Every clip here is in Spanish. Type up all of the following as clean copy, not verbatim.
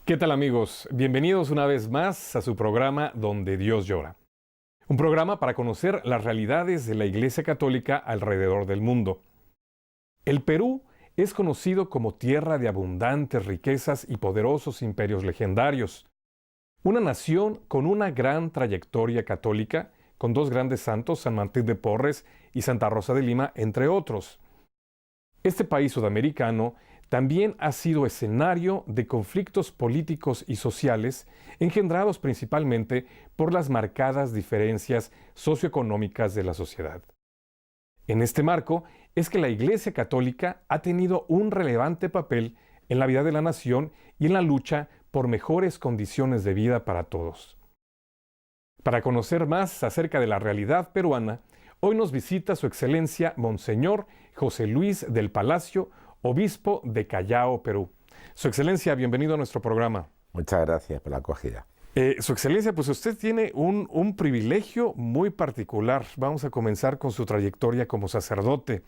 ¿Qué tal amigos? Bienvenidos una vez más a su programa Donde Dios llora. Un programa para conocer las realidades de la Iglesia Católica alrededor del mundo. El Perú es conocido como tierra de abundantes riquezas y poderosos imperios legendarios. Una nación con una gran trayectoria católica, con dos grandes santos, San Martín de Porres y Santa Rosa de Lima, entre otros. Este país sudamericano también ha sido escenario de conflictos políticos y sociales engendrados principalmente por las marcadas diferencias socioeconómicas de la sociedad. En este marco es que la Iglesia Católica ha tenido un relevante papel en la vida de la nación y en la lucha por mejores condiciones de vida para todos. Para conocer más acerca de la realidad peruana, hoy nos visita Su Excelencia Monseñor José Luis del Palacio, obispo de Callao, Perú. Su Excelencia, bienvenido a nuestro programa. Muchas gracias por la acogida. Su Excelencia, pues usted tiene un privilegio muy particular. Vamos a comenzar con su trayectoria como sacerdote.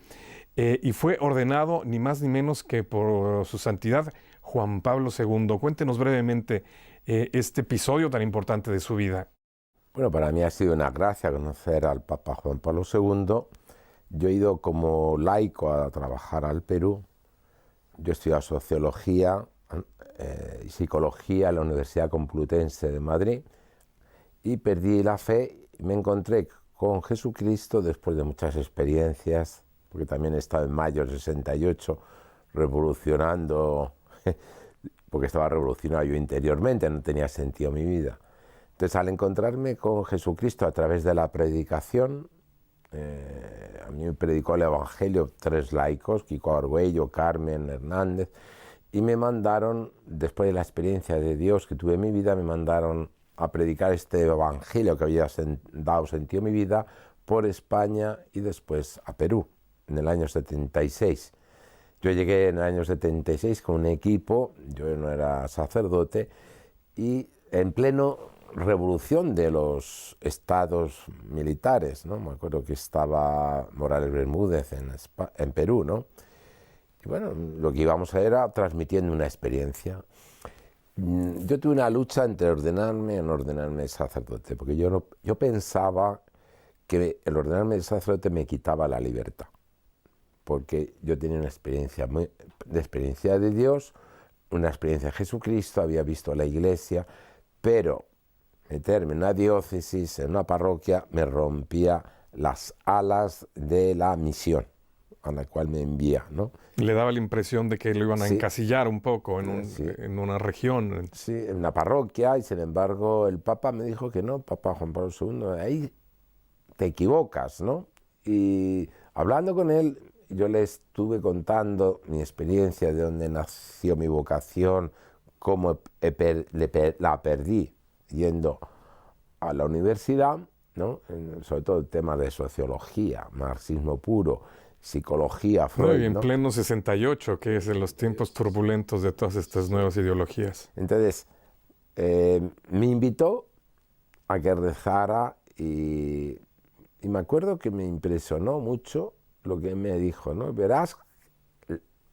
Y fue ordenado ni más ni menos que por su santidad Juan Pablo II. Cuéntenos brevemente este episodio tan importante de su vida. Bueno, para mí ha sido una gracia conocer al Papa Juan Pablo II. Yo he ido como laico a trabajar al Perú. Yo he estudiado sociología y psicología en la Universidad Complutense de Madrid y perdí la fe y me encontré con Jesucristo después de muchas experiencias, porque también he estado en mayo del 68 revolucionando, porque estaba revolucionado yo interiormente, no tenía sentido mi vida. Entonces, al encontrarme con Jesucristo a través de la predicación, a mí me predicó el Evangelio 3 laicos, Kiko Argüello, Carmen Hernández, y me mandaron, después de la experiencia de Dios que tuve en mi vida, me mandaron a predicar este Evangelio que había dado sentido a mi vida por España y después a Perú, en el año 76. Yo llegué en el año 76 con un equipo, yo no era sacerdote, y en pleno revolución de los estados militares, ¿no? Me acuerdo que estaba Morales Bermúdez en Perú, ¿no? Y bueno, lo que íbamos a hacer era transmitiendo una experiencia. Yo tuve una lucha entre ordenarme y no ordenarme sacerdote, porque yo pensaba que el ordenarme de sacerdote me quitaba la libertad, porque yo tenía una experiencia de Dios, una experiencia de Jesucristo, había visto la Iglesia, pero meterme en una diócesis, en una parroquia, me rompía las alas de la misión a la cual me envía, ¿no? Le daba la impresión de que lo iban a encasillar un poco en una región. Sí, en una parroquia, y sin embargo el Papa me dijo que no, Papa Juan Pablo II, ahí te equivocas, ¿no? Y hablando con él, yo le estuve contando mi experiencia, de dónde nació mi vocación, cómo la perdí yendo a la universidad, ¿no? Sobre todo el tema de sociología, marxismo puro, psicología, Freud, ¿no? Y en ¿no? pleno 68, que es en los tiempos turbulentos de todas estas nuevas ideologías. Entonces, me invitó a que rezara y me acuerdo que me impresionó mucho lo que me dijo, ¿no? Verás,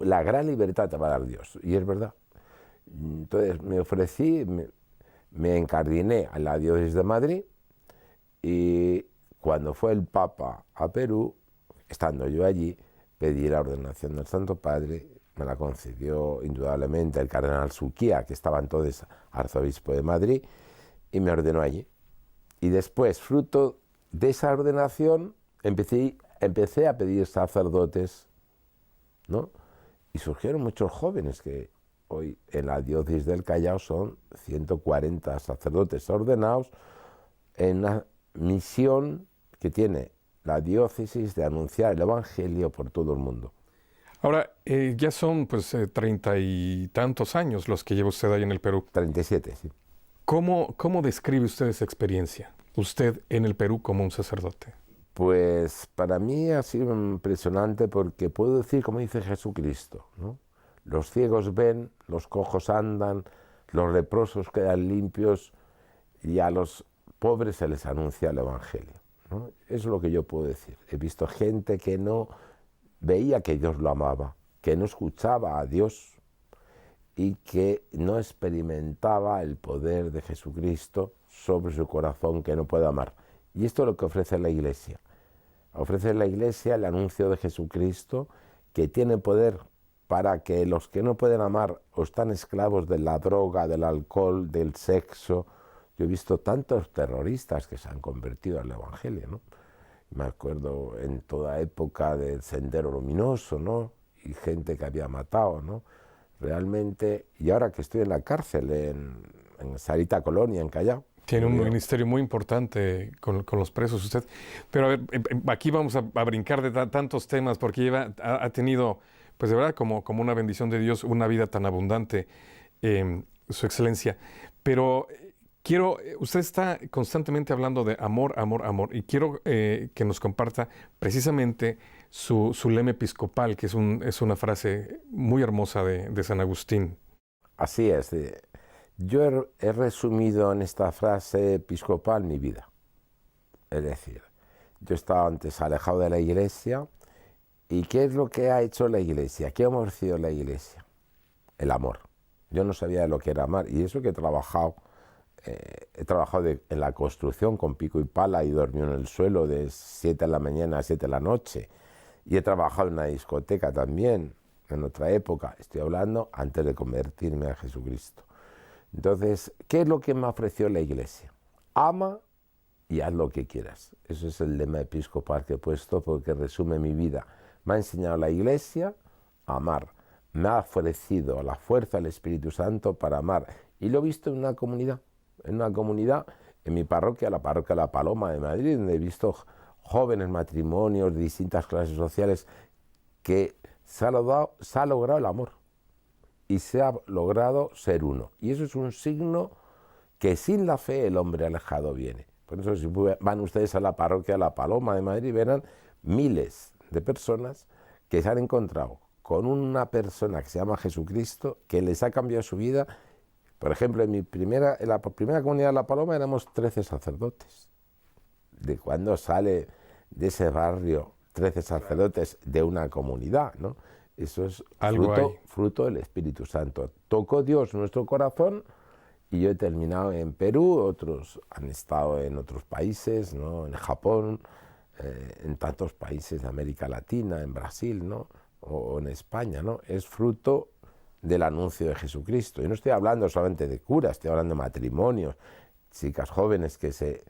la gran libertad te va a dar Dios, y es verdad. Entonces me ofrecí, me encardiné a la diócesis de Madrid, y cuando fue el Papa a Perú, estando yo allí, pedí la ordenación del Santo Padre, me la concedió indudablemente el cardenal Suquía, que estaba entonces arzobispo de Madrid, y me ordenó allí. Y después, fruto de esa ordenación, empecé a pedir sacerdotes, ¿no? Y surgieron muchos jóvenes que hoy en la diócesis del Callao son 140 sacerdotes ordenados en una misión que tiene la diócesis de anunciar el Evangelio por todo el mundo. Ahora, ya son pues 30 y tantos años los que lleva usted ahí en el Perú. 37, sí. ¿Cómo describe usted esa experiencia, usted en el Perú como un sacerdote? Pues para mí ha sido impresionante, porque puedo decir, como dice Jesucristo, ¿no? Los ciegos ven, los cojos andan, los leprosos quedan limpios, y a los pobres se les anuncia el Evangelio, ¿no? Eso es lo que yo puedo decir. He visto gente que no veía que Dios lo amaba, que no escuchaba a Dios, y que no experimentaba el poder de Jesucristo sobre su corazón que no puede amar. Y esto es lo que ofrece la Iglesia. Ofrece la Iglesia el anuncio de Jesucristo, que tiene poder para que los que no pueden amar o están esclavos de la droga, del alcohol, del sexo. Yo he visto tantos terroristas que se han convertido al Evangelio, ¿no? Me acuerdo en toda época del Sendero Luminoso, ¿no? Y gente que había matado, ¿no? Realmente, y ahora que estoy en la cárcel, en Sarita Colonia, en Callao. Tiene un ministerio muy importante con los presos usted. Pero a ver, aquí vamos a brincar de tantos temas porque ha tenido, pues de verdad, como una bendición de Dios, una vida tan abundante, Su Excelencia. Pero usted está constantemente hablando de amor, amor, amor. Y quiero que nos comparta precisamente su lema episcopal, que es una frase muy hermosa de San Agustín. Así es. Yo he resumido en esta frase episcopal mi vida. Es decir, yo estaba antes alejado de la Iglesia. ¿Y qué es lo que ha hecho la Iglesia? ¿Qué ha ofrecido la Iglesia? El amor. Yo no sabía lo que era amar. Y eso que he trabajado en la construcción con pico y pala y dormí en el suelo de 7 de la mañana a 7 de la noche. Y he trabajado en una discoteca también, en otra época. Estoy hablando antes de convertirme a Jesucristo. Entonces, ¿qué es lo que me ofreció la Iglesia? Ama y haz lo que quieras. Eso es el lema episcopal que he puesto porque resume mi vida. Me ha enseñado la Iglesia a amar. Me ha ofrecido la fuerza del Espíritu Santo para amar. Y lo he visto en una comunidad, en mi parroquia, la parroquia La Paloma de Madrid, donde he visto jóvenes matrimonios de distintas clases sociales que se ha logrado el amor. Y se ha logrado ser uno. Y eso es un signo que sin la fe el hombre alejado viene. Por eso si van ustedes a la parroquia La Paloma de Madrid, verán miles de personas que se han encontrado con una persona que se llama Jesucristo, que les ha cambiado su vida. Por ejemplo, en la primera comunidad de La Paloma éramos 13 sacerdotes. De cuando sale de ese barrio 13 sacerdotes de una comunidad, ¿no? Eso es fruto del Espíritu Santo. Tocó Dios nuestro corazón y yo he terminado en Perú, otros han estado en otros países, ¿no? En Japón, en tantos países de América Latina, en Brasil, ¿no? O en España, ¿no? Es fruto del anuncio de Jesucristo. Y no estoy hablando solamente de curas, estoy hablando de matrimonios, chicas jóvenes que se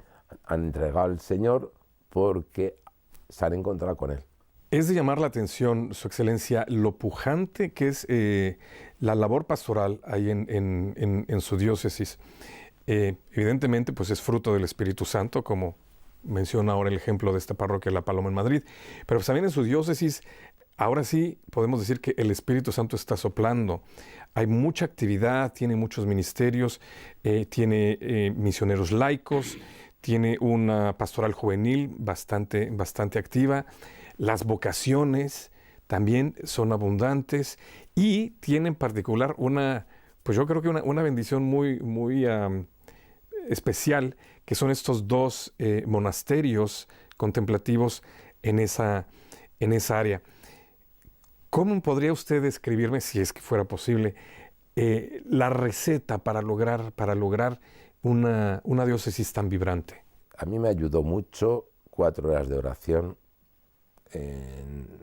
han entregado al Señor porque se han encontrado con Él. Es de llamar la atención, Su Excelencia, lo pujante que es la labor pastoral ahí en su diócesis. Evidentemente, pues es fruto del Espíritu Santo, como menciona ahora el ejemplo de esta parroquia La Paloma en Madrid. Pero pues también en su diócesis, ahora sí podemos decir que el Espíritu Santo está soplando. Hay mucha actividad, tiene muchos ministerios, tiene misioneros laicos, tiene una pastoral juvenil bastante activa. Las vocaciones también son abundantes y tiene en particular pues yo creo que una bendición muy especial, que son estos dos monasterios contemplativos en esa área. ¿Cómo podría usted describirme, si es que fuera posible, la receta para lograr una diócesis tan vibrante? A mí me ayudó mucho 4 horas de oración en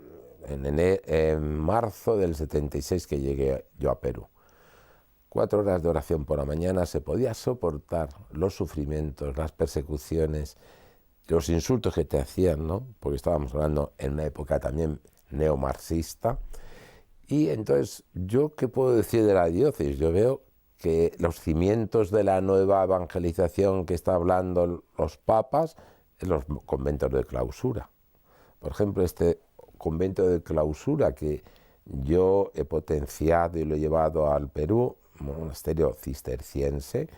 marzo del 76 que llegué yo a Perú. 4 horas de oración por la mañana, se podía soportar los sufrimientos, las persecuciones, los insultos que te hacían, ¿no? Porque estábamos hablando en una época también neomarxista. Y entonces, ¿yo qué puedo decir de la diócesis? Yo veo que los cimientos de la nueva evangelización que está hablando los papas en los conventos de clausura. Por ejemplo, este convento de clausura que yo he potenciado y lo he llevado al Perú, monasterio cisterciense,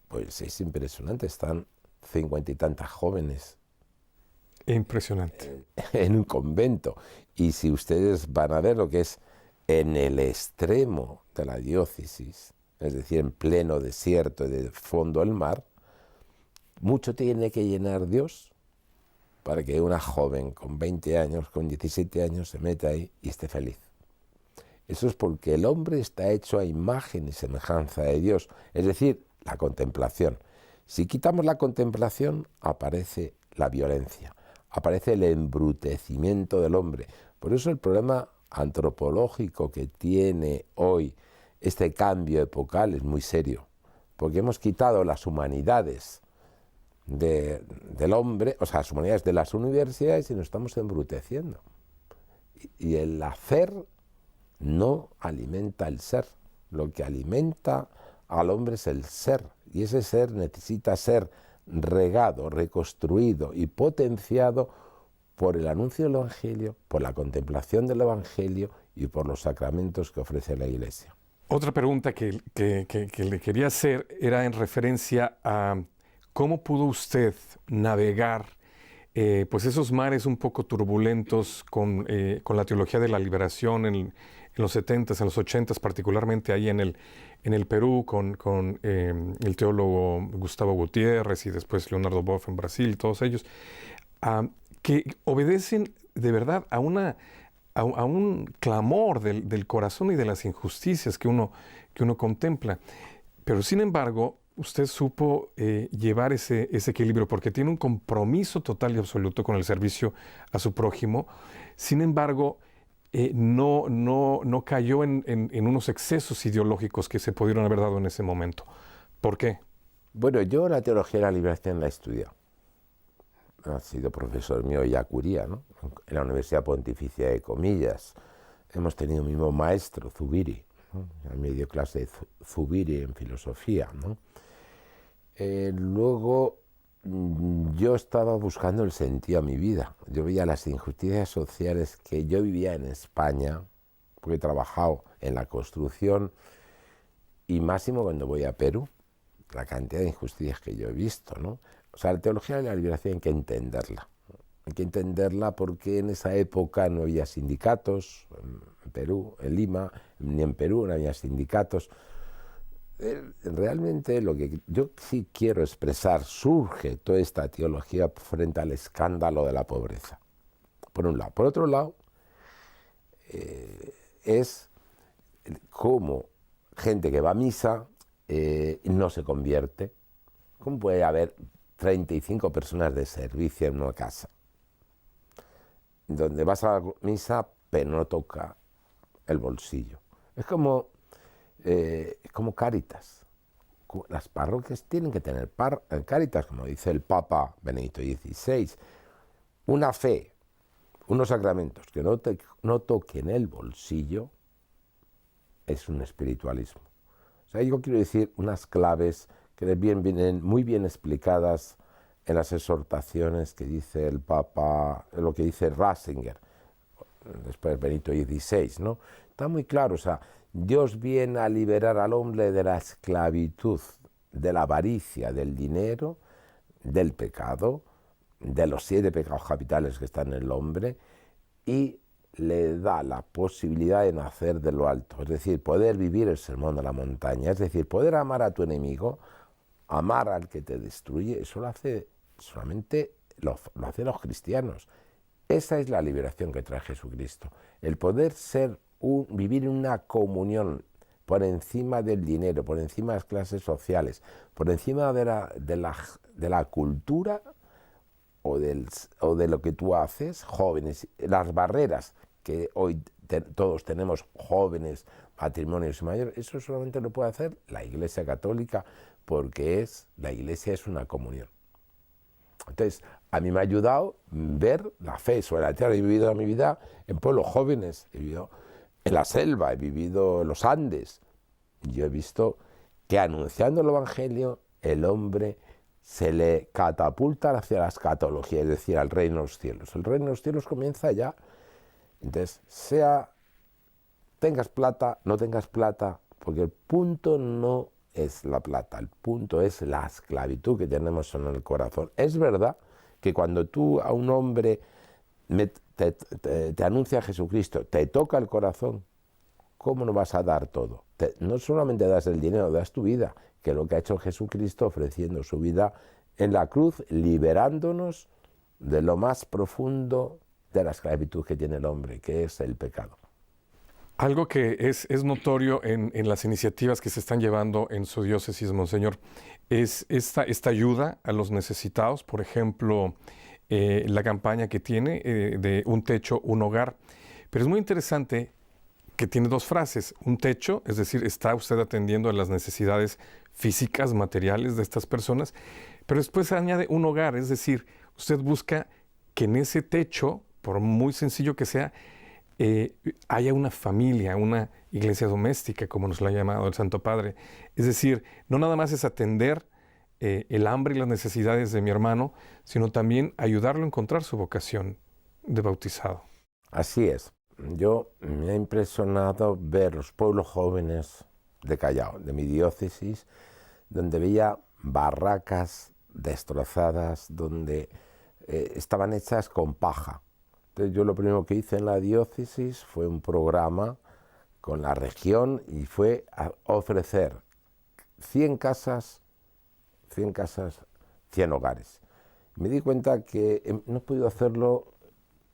pues es impresionante, están 50 y tantas jóvenes. Impresionante. En un convento. Y si ustedes van a ver lo que es en el extremo de la diócesis, es decir, en pleno desierto y de fondo del mar, mucho tiene que llenar Dios para que una joven con 20 años, con 17 años se meta ahí y esté feliz. Eso es porque el hombre está hecho a imagen y semejanza de Dios, es decir, la contemplación. Si quitamos la contemplación, aparece la violencia, aparece el embrutecimiento del hombre. Por eso el problema antropológico que tiene hoy este cambio epocal es muy serio, porque hemos quitado las humanidades del hombre, o sea, las humanidades de las universidades y nos estamos embruteciendo. Y el hacer no alimenta el ser, lo que alimenta al hombre es el ser, y ese ser necesita ser regado, reconstruido y potenciado por el anuncio del Evangelio, por la contemplación del Evangelio y por los sacramentos que ofrece la Iglesia. Otra pregunta que le quería hacer era en referencia a cómo pudo usted navegar pues esos mares un poco turbulentos con la teología de la liberación en los 70s, en los 80s, particularmente ahí en el Perú, con el teólogo Gustavo Gutiérrez y después Leonardo Boff en Brasil, todos ellos, que obedecen de verdad a un clamor del corazón y de las injusticias que uno contempla. Pero sin embargo, usted supo llevar ese equilibrio porque tiene un compromiso total y absoluto con el servicio a su prójimo. Sin embargo, no cayó en unos excesos ideológicos que se pudieron haber dado en ese momento. ¿Por qué? Bueno, yo la teología de la liberación la he estudiado. Ha sido profesor mío Yacuría, ¿no? En la Universidad Pontificia de Comillas. Hemos tenido el mismo maestro, Zubiri, ¿no? A mí me dio clase de Zubiri en filosofía, ¿no? Luego yo estaba buscando el sentido a mi vida. Yo veía las injusticias sociales que yo vivía en España, porque he trabajado en la construcción, y máximo cuando voy a Perú, la cantidad de injusticias que yo he visto, ¿no? O sea, la teología de la liberación hay que entenderla. Hay que entenderla porque en esa época no había sindicatos, en Perú, en Lima, ni en Perú no había sindicatos. Realmente lo que yo sí quiero expresar, surge toda esta teología frente al escándalo de la pobreza, por un lado. Por otro lado, es como gente que va a misa no se convierte. ¿Cómo puede haber 35 personas de servicio en una casa donde vas a la misa pero no toca el bolsillo? Es como Cáritas. Las parroquias tienen que tener Cáritas, como dice el Papa Benedicto XVI, una fe, unos sacramentos que no toquen el bolsillo, es un espiritualismo. O sea, yo quiero decir unas claves que vienen muy bien explicadas en las exhortaciones que dice el Papa, lo que dice Ratzinger, después Benedicto XVI, ¿no? Está muy claro, o sea, Dios viene a liberar al hombre de la esclavitud, de la avaricia, del dinero, del pecado, de los 7 pecados capitales que están en el hombre, y le da la posibilidad de nacer de lo alto, es decir, poder vivir el sermón de la montaña, es decir, poder amar a tu enemigo, amar al que te destruye. Eso lo hace solamente lo hacen los cristianos. Esa es la liberación que trae Jesucristo, el poder vivir en una comunión por encima del dinero, por encima de las clases sociales, por encima de la cultura o de lo que tú haces, jóvenes, las barreras que hoy todos tenemos, jóvenes, matrimonios y mayores. Eso solamente lo puede hacer la Iglesia Católica, porque la Iglesia es una comunión. Entonces, a mí me ha ayudado ver la fe sobre la tierra. He vivido mi vida en pueblos jóvenes, he vivido en la selva, he vivido en los Andes. Y yo he visto que anunciando el Evangelio, el hombre se le catapulta hacia la escatología, es decir, al reino de los cielos. El reino de los cielos comienza ya. Entonces, tengas plata, no tengas plata, porque el punto no es la plata, el punto es la esclavitud que tenemos en el corazón. Es verdad que cuando tú a un hombre te anuncia a Jesucristo, te toca el corazón, ¿cómo no vas a dar todo? No solamente das el dinero, das tu vida, que es lo que ha hecho Jesucristo ofreciendo su vida en la cruz, liberándonos de lo más profundo de la esclavitud que tiene el hombre, que es el pecado. Algo que es notorio en las iniciativas que se están llevando en su diócesis, Monseñor, es esta ayuda a los necesitados. Por ejemplo, la campaña que tiene de un techo, un hogar. Pero es muy interesante que tiene dos frases. Un techo, es decir, está usted atendiendo a las necesidades físicas, materiales de estas personas, pero después añade un hogar, es decir, usted busca que en ese techo, por muy sencillo que sea, haya una familia, una iglesia doméstica, como nos lo ha llamado el Santo Padre. Es decir, no nada más es atender el hambre y las necesidades de mi hermano, sino también ayudarlo a encontrar su vocación de bautizado. Así es. Yo me ha impresionado ver los pueblos jóvenes de Callao, de mi diócesis, donde veía barracas destrozadas, donde estaban hechas con paja. Entonces yo lo primero que hice en la diócesis fue un programa con la región y fue a ofrecer 100 casas, 100 hogares. Me di cuenta que no he podido hacerlo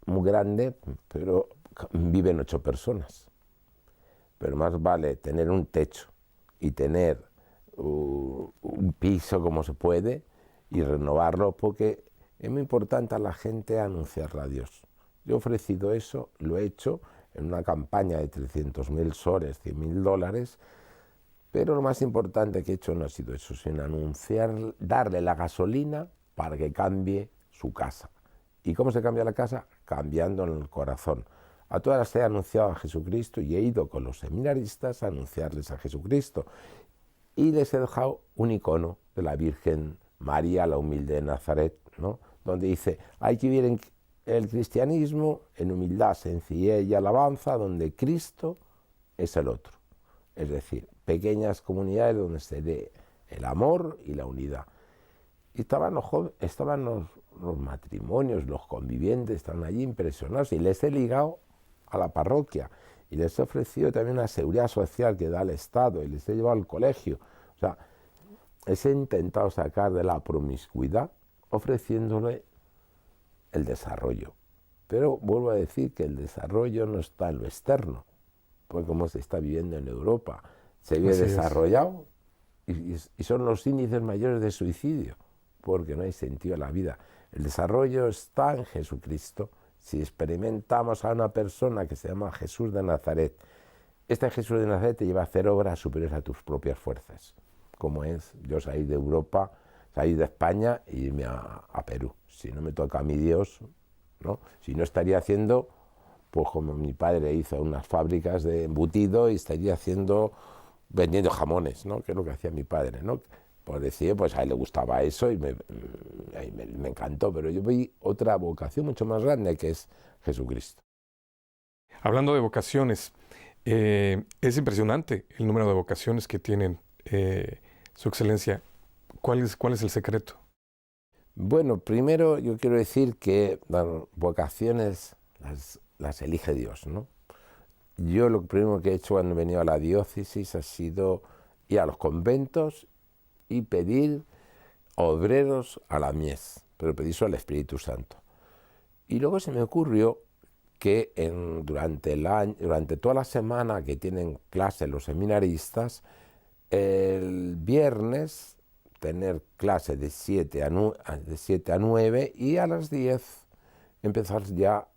muy grande, pero viven 8 personas. Pero más vale tener un techo y tener un piso como se puede y renovarlo, porque es muy importante a la gente anunciarle a Dios. Yo he ofrecido eso, lo he hecho en una campaña de 300.000 soles, $100.000, pero lo más importante que he hecho no ha sido eso, sino anunciar, darle la gasolina para que cambie su casa. ¿Y cómo se cambia la casa? Cambiando en el corazón. A todas las he anunciado a Jesucristo y he ido con los seminaristas a anunciarles a Jesucristo. Y les he dejado un icono de la Virgen María, la humilde de Nazaret, ¿no? Donde dice, hay que vivir en el cristianismo en humildad, sencillez y alabanza, donde Cristo es el otro. Es decir, pequeñas comunidades donde se dé el amor y la unidad. Y estaban los matrimonios, los convivientes, estaban allí impresionados y les he ligado a la parroquia y les he ofrecido también una seguridad social que da el Estado y les he llevado al colegio. O sea, les he intentado sacar de la promiscuidad ofreciéndole el desarrollo. Pero vuelvo a decir que el desarrollo no está en lo externo, pues como se está viviendo en Europa. Se vive desarrollado y son los índices mayores de suicidio, porque no hay sentido en la vida. El desarrollo está en Jesucristo. Si experimentamos a una persona que se llama Jesús de Nazaret, este Jesús de Nazaret te lleva a hacer obras superiores a tus propias fuerzas, como es yo salir de Europa, salir de España e irme a Perú. Si no me toca a mi Dios, ¿no? Si no estaría haciendo, pues como mi padre hizo unas fábricas de embutido y estaría vendiendo jamones, ¿no? Que es lo que hacía mi padre, ¿no? Por decir, pues a él le gustaba eso y me encantó, pero yo vi otra vocación mucho más grande que es Jesucristo. Hablando de vocaciones, es impresionante el número de vocaciones que tienen Su Excelencia. ¿Cuál es el secreto? Bueno, primero yo quiero decir que las vocaciones las elige Dios, ¿no? Yo lo primero que he hecho cuando he venido a la diócesis ha sido ir a los conventos y pedir obreros a la mies, pero pedíselo al Espíritu Santo. Y luego se me ocurrió que durante toda la semana que tienen clase los seminaristas, el viernes tener clase de 7 a 9 y a las 10 empezar ya,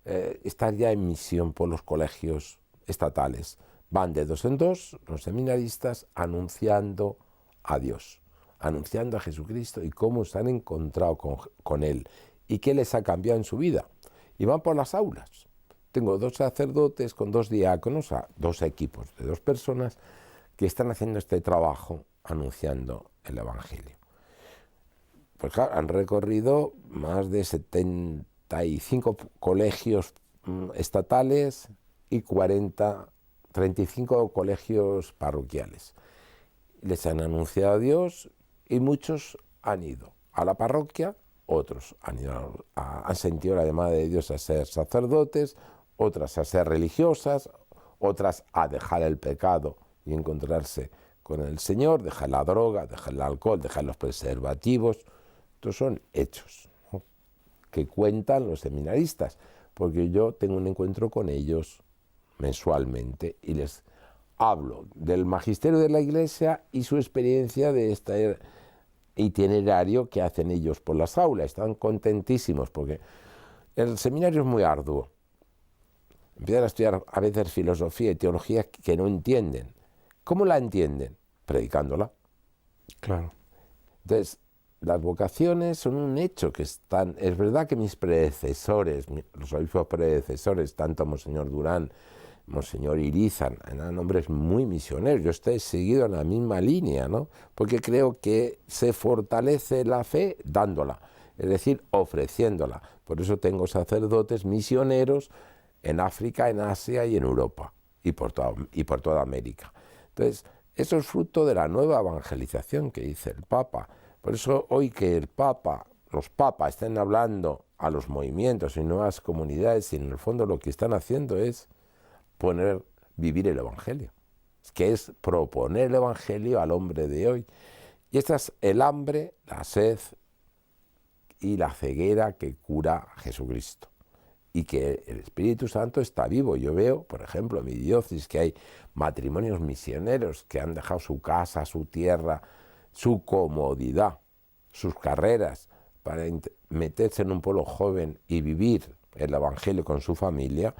estar ya en misión por los colegios estatales. Van de 2 en 2 los seminaristas anunciando a Dios, anunciando a Jesucristo y cómo se han encontrado con Él y qué les ha cambiado en su vida. Y van por las aulas. Tengo 2 sacerdotes con 2 diáconos, o sea, 2 equipos de 2 personas que están haciendo este trabajo anunciando el Evangelio. Pues claro, han recorrido más de 75 colegios estatales y 35 colegios parroquiales. Les han anunciado a Dios y muchos han ido a la parroquia, otros han sentido la llamada de Dios a ser sacerdotes, otras a ser religiosas, otras a dejar el pecado y encontrarse con el Señor, dejar la droga, dejar el alcohol, dejar los preservativos. Estos son hechos, ¿no?, que cuentan los seminaristas, porque yo tengo un encuentro con ellos mensualmente y les hablo del magisterio de la Iglesia y su experiencia de este itinerario que hacen ellos por las aulas. Están contentísimos porque el seminario es muy arduo. Empiezan a estudiar a veces filosofía y teología que no entienden. ¿Cómo la entienden? Predicándola. Claro. Entonces, las vocaciones son un hecho que están... Es verdad que mis predecesores, los obispos predecesores, tanto Monseñor Durán, Monseñor Irizar, eran hombres muy misioneros. Yo estoy seguido en la misma línea, ¿no? Porque creo que se fortalece la fe dándola, es decir, ofreciéndola. Por eso tengo sacerdotes misioneros en África, en Asia y en Europa, y por toda América. Entonces, eso es fruto de la nueva evangelización que dice el Papa. Por eso hoy que los papas estén hablando a los movimientos y nuevas comunidades, y en el fondo lo que están haciendo es vivir el Evangelio, que es proponer el Evangelio al hombre de hoy. Y esta es el hambre, la sed y la ceguera que cura Jesucristo. Y que el Espíritu Santo está vivo. Yo veo, por ejemplo, en mi diócesis, que hay matrimonios misioneros que han dejado su casa, su tierra, su comodidad, sus carreras, para meterse en un pueblo joven y vivir el Evangelio con su familia.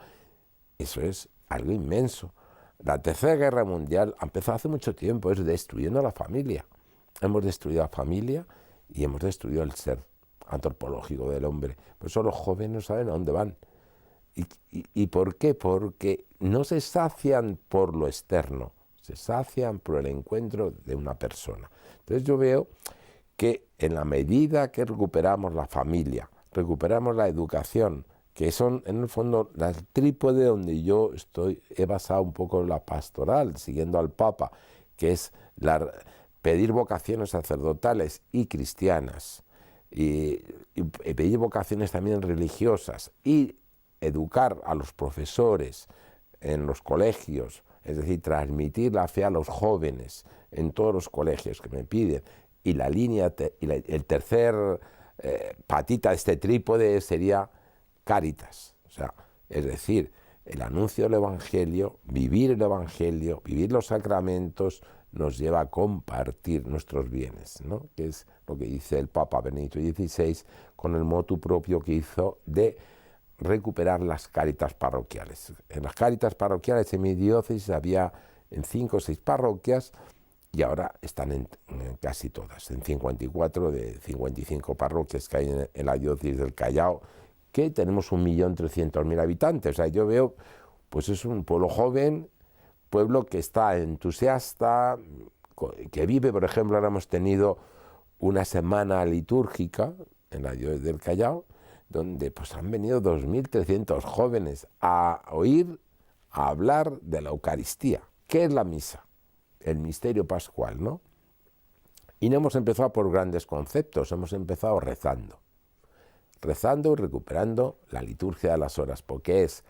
Eso es algo inmenso. La Tercera Guerra Mundial empezó hace mucho tiempo, es destruyendo a la familia. Hemos destruido la familia y hemos destruido el ser antropológico del hombre. Por eso los jóvenes no saben a dónde van. ¿Y por qué? Porque no se sacian por lo externo, se sacian por el encuentro de una persona. Entonces yo veo que en la medida que recuperamos la familia, recuperamos la educación, que son en el fondo las trípode donde yo he basado un poco la pastoral, siguiendo al Papa, que es pedir vocaciones sacerdotales y cristianas, y pedir vocaciones también religiosas, y educar a los profesores en los colegios, es decir, transmitir la fe a los jóvenes en todos los colegios que me piden. Y la línea, el tercer patita de este trípode sería Cáritas, o sea, es decir, el anuncio del Evangelio, vivir los sacramentos, nos lleva a compartir nuestros bienes, ¿no? Que es lo que dice el Papa Benedicto XVI con el motu propio que hizo de recuperar las cáritas parroquiales. En las cáritas parroquiales en mi diócesis había en 5 o 6 parroquias y ahora están en casi todas, en 54 de 55 parroquias que hay en la diócesis del Callao, que tenemos 1.300.000 habitantes. O sea, yo veo, pues es un pueblo joven, pueblo que está entusiasta, que vive, por ejemplo, ahora hemos tenido una semana litúrgica en la diócesis del Callao, donde pues han venido 2.300 jóvenes a oír, a hablar de la Eucaristía. ¿Qué es la misa? El misterio pascual, ¿no? Y no hemos empezado por grandes conceptos, hemos empezado rezando y recuperando la liturgia de las horas, porque es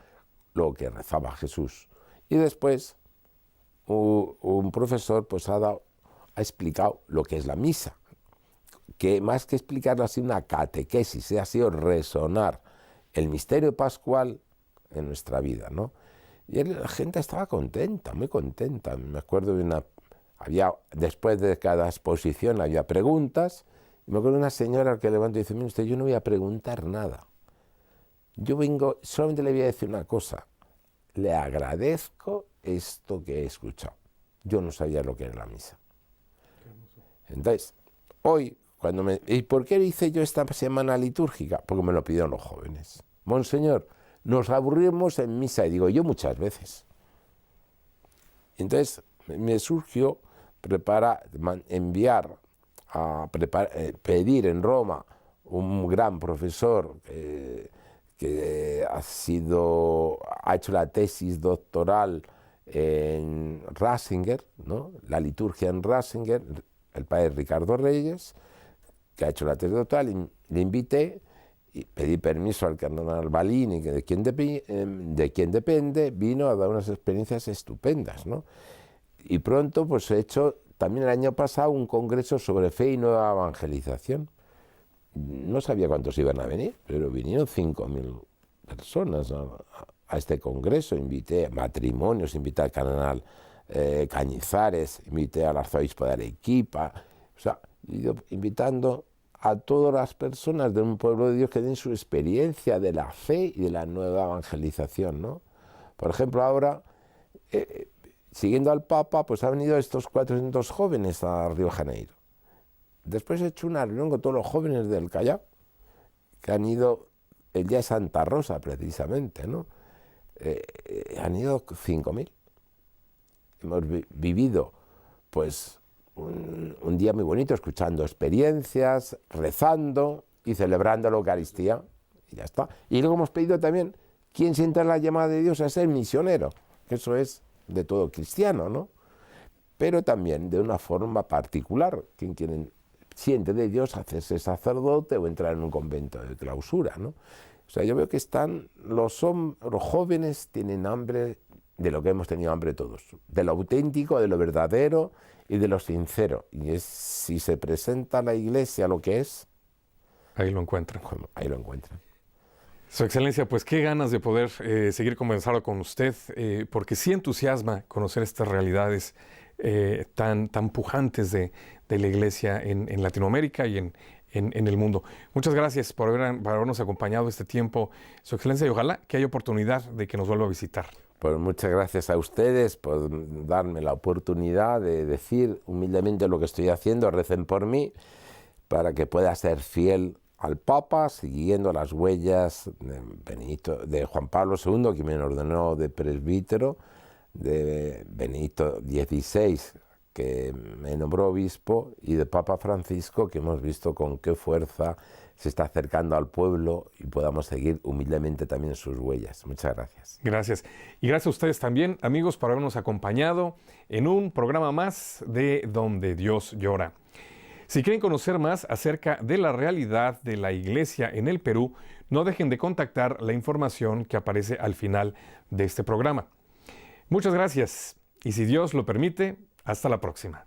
lo que rezaba Jesús. Y después un profesor pues ha explicado lo que es la misa, que más que explicarlo ha sido una catequesis, ha sido resonar el misterio pascual en nuestra vida, ¿no? Y la gente estaba contenta, muy contenta. Me acuerdo después de cada exposición había preguntas, y me acuerdo de una señora que levantó y dice: mire usted, yo no voy a preguntar nada. Yo solamente le voy a decir una cosa: le agradezco esto que he escuchado. Yo no sabía lo que era la misa. Entonces, hoy, ¿y por qué hice yo esta semana litúrgica? Porque me lo pidieron los jóvenes. Monseñor, nos aburrimos en misa, y digo yo muchas veces. Entonces me surgió pedir en Roma un gran profesor que ha hecho la tesis doctoral en Ratzinger, ¿no? La liturgia en Ratzinger, el padre Ricardo Reyes, que ha hecho la tesis doctoral, y le invité y pedí permiso al cardenal Balini, de quien depende, vino a dar unas experiencias estupendas, ¿no? Y pronto pues he hecho también el año pasado un congreso sobre fe y nueva evangelización. No sabía cuántos iban a venir, pero vinieron 5.000 personas a este congreso, invité a matrimonios, invité al cardenal Cañizares, invité al arzobispo de Arequipa, o sea, he ido invitando a todas las personas de un pueblo de Dios que den su experiencia de la fe y de la nueva evangelización, ¿no? Por ejemplo, ahora, siguiendo al Papa, pues han venido estos 400 jóvenes a Río de Janeiro. Después he hecho una reunión con todos los jóvenes del Callao, que han ido el día de Santa Rosa, precisamente, ¿no? Han ido 5.000. Hemos vivido, pues, un día muy bonito, escuchando experiencias, rezando y celebrando la Eucaristía, y ya está. Y luego hemos pedido también, ¿quién siente la llamada de Dios a ser misionero? Eso es de todo cristiano, ¿no? Pero también de una forma particular, quien siente de Dios hacerse sacerdote o entrar en un convento de clausura, ¿no? O sea, yo veo que los jóvenes tienen hambre de lo que hemos tenido hambre todos, de lo auténtico, de lo verdadero y de lo sincero. Y si se presenta la Iglesia lo que es, ahí lo encuentran. Ahí lo encuentran. Su Excelencia, pues qué ganas de poder seguir conversando con usted, porque sí entusiasma conocer estas realidades tan pujantes de la Iglesia en Latinoamérica y en el mundo. Muchas gracias por habernos acompañado este tiempo, Su Excelencia, y ojalá que haya oportunidad de que nos vuelva a visitar. Pues muchas gracias a ustedes por darme la oportunidad de decir humildemente lo que estoy haciendo. Recen por mí para que pueda ser fiel al Papa, siguiendo las huellas de Juan Pablo II, que me ordenó de presbítero, de Benedicto XVI, que me nombró obispo, y de Papa Francisco, que hemos visto con qué fuerza se está acercando al pueblo y podamos seguir humildemente también sus huellas. Muchas gracias. Gracias. Y gracias a ustedes también, amigos, por habernos acompañado en un programa más de Donde Dios Llora. Si quieren conocer más acerca de la realidad de la Iglesia en el Perú, no dejen de contactar la información que aparece al final de este programa. Muchas gracias y si Dios lo permite, hasta la próxima.